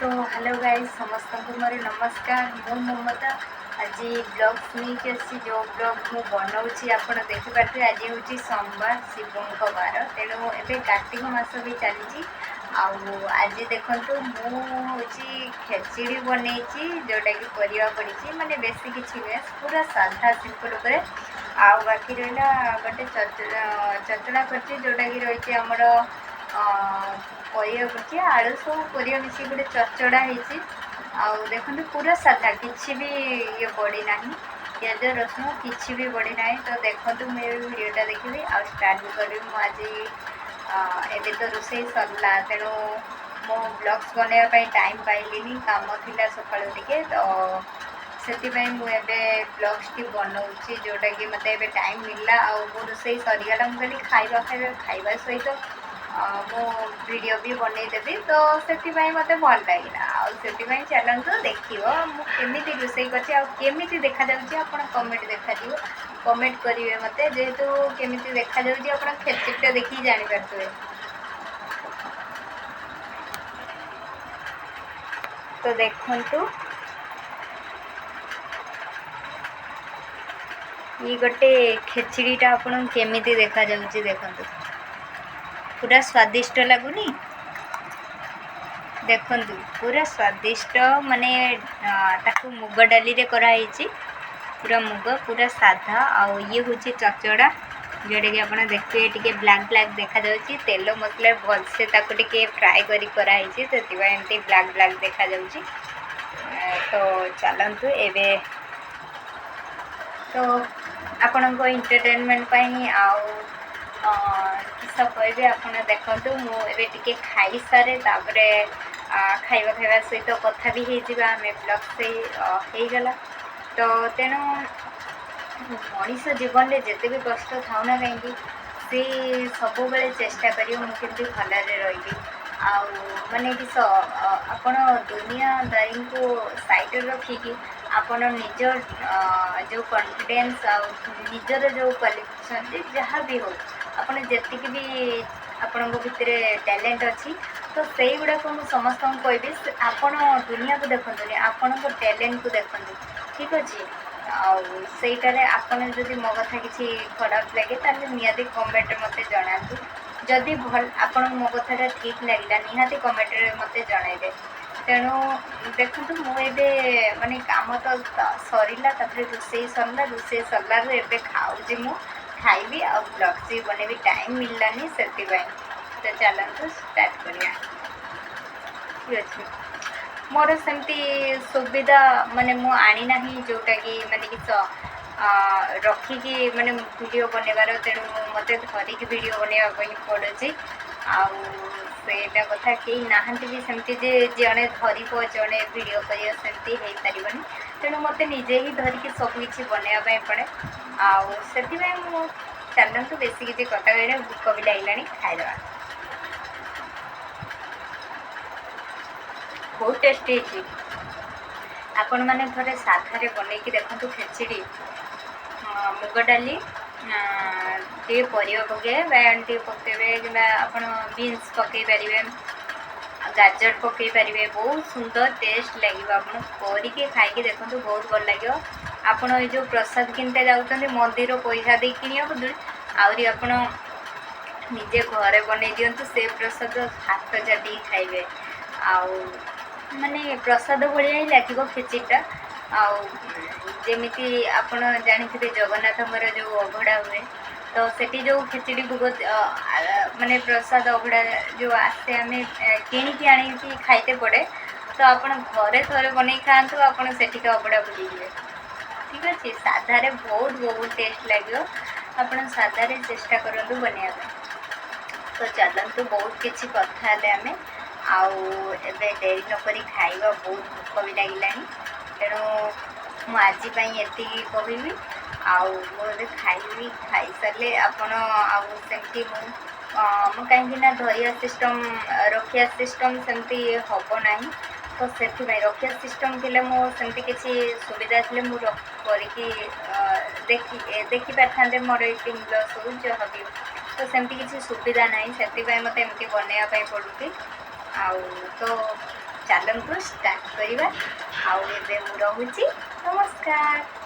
तो hello guys समस्त को मोर नमस्कार। मु ममता आज ब्लॉग्स नहीं आसी जो ब्लॉग मु बनाऊँगी आपड़ देखिपे। आज हूँ सोमवार शिवों बार तेणु ए कार्तिक मास भी चली आज देखु मुझे खेचड़ी बनई जोटा कि परिया पड़ी माने बेसी किसी नुहे पूरा साधा सिंपल उपरे आउ बाकी रहा गोटे चचड़ा कर जोटा कि रही आमर परिया पड़ी आलू सब परिया मिसी गोटे चचड़ा होती देखते पूरा साधा किसी भी ये पड़ी ना प्याज रसुण किसी भी पड़ी ना। तो देखो मुझे वीडियोटा देखी आ स्टार्ट भी करी आज एवं तो रोसे सरला तेणु मो ब्लॉग्स बनवाई टाइम पाइलिनी काम थिला सकाळु टिके तो से मुझे ब्लॉग्स टी बनाऊँगी जोटा कि मत ए टाइम मिलला आ रोसे सरीगला मुझे खाइबा खाइबा सहित मो वीडियो भी बनईदेवी तो से मत भल लगे आई चलते देखो मुझे रोसे करमी देखा कमेंट देखा कमेंट करेंगे मत जेहेतु केमी देखा आप खेचड़ीटा देखिए जानीपे। तो देखु ये गोटे खेचड़ीटा आपन केमी देखा देखु पूरा स्वादिष्ट लगुनि देखु पूरा स्वादिष्ट माने ताकू मुग डाली रे कराई पूरा मुग पूरा साधा आउ ये हूँ चचड़ा जोटा कि आप देखिए टे ब्लैक ब्लैक देखा जाऊँगी तेल मसला भलसे टे फ्राए कराई से एमती ब्लैक ब्लैक देखा जाऊँगी। तो चलतु एवं तो आपण को एंटरटेनमेंट किस कहे आप देखु मुझे खाई सारे खाइबा खाइबा सहित कथा भी आम ब्लॉग से होगला। तो तेणु मनीष जीवन में जिते भी कष्ट था ना कहीं सी सब बेले चेष्टा करी मुझे भलरे रही माने कि आपण दुनियादारी को साइड रखिकी आपण निज जो कॉन्फिडेंस निजर जो क्वालिफिकेशन जहाँ भी हो आपण जी भी आपण भितर टैलेंट अच्छी तो से गुड़ाक मुझे समस्त कहबी आपण दुनिया को देखते आपण टैलेंट को देखते ठीक अच्छे आईटारे आपन जदि मो कथा किसी खराब लगे ताले निहाती कमेंट मते जणातु जदि भल आपन मो कथा ठीक लगे निहाती कमेंट मते जणाइबे। तेणु देखु मुझे माने काम तो सरला रोसे सरला रोसे सरला एबे खाऊँ मु खाइबी आ ब्लॉग्स भी बनेबी टाइम मिललानी से तो चलते स्टार्ट करिया ठीक अच्छे। मोर सेमती सुविधा माने मु आनी ना जोटा कि माने कि रखिकी माने वीडियो बनवार तेणु मत धरिकी वीडियो बनवाई पड़े आटा कथा कहीं नहांती भी सेमती जे जड़े धरब जड़े वीडियो कर सेमती हो पारबनी तेणु मत निजे ही धरिकी सबकि बनवाई पड़े से चलतु बेसी किसी कथा कह भूक भी लगे खाईदे बहुत टेस्टी है आपण मैंने थे साधारे बनईकी देखु खेचड़ी मुग डाली टे परिया पकड़े बैगन टे पकड़े कि बीन्स पकई पारे गाजर पकई पारे बहुत सुंदर टेस्ट लगे आपड़ करके खाई देखो बहुत भल लगे। आपड़ ये जो प्रसाद किनते जाऊँ मंदिर पैसा दे कि बदले आहरी आपण निजे घरे बन दिंतु से प्रसाद हाथ चाटी खाइबे माने प्रसाद भाया ही लगे खेचड़ीटा आमती आप जानते जगन्नाथ जो अभड़ा हुए तो सेठी जो खेचड़ी भोग माने प्रसाद अभड़ा जो आसे आम किणिकी आनी खाइते पड़े तो आप घरे थोड़े बन खातु आपड़ सेठी का अभड़ा भूलिए ठीक अच्छे साधारे बहुत बहुत टेस्ट लगे आप साधारे चेष्टा करूँ बनवा। तो चलतु बहुत किसी कथा आम आबे डेरी नक खाइबा बहुत भूख भी लगे तेणु मुझे ये कहबी मुझे खाइबी खाई सारे आपमती कहीं धरिया सिस्टम रखिया सिस्टम सेमती हम ना तो से रखिया सिस्टम थी मोमती किसी सुविधा थी मुझे देखी पारे मोर एटिंग प्लस हो जहाँ भी तो सेमती किसी सुविधा ना से मत एमती बनवाई पड़ुची तो ଚାଲନ୍ତୁ ଷ୍ଟାର୍ଟ କରିବା। ଆଉ ଏବେ ମୁଁ ରହୁଛି, ନମସ୍କାର।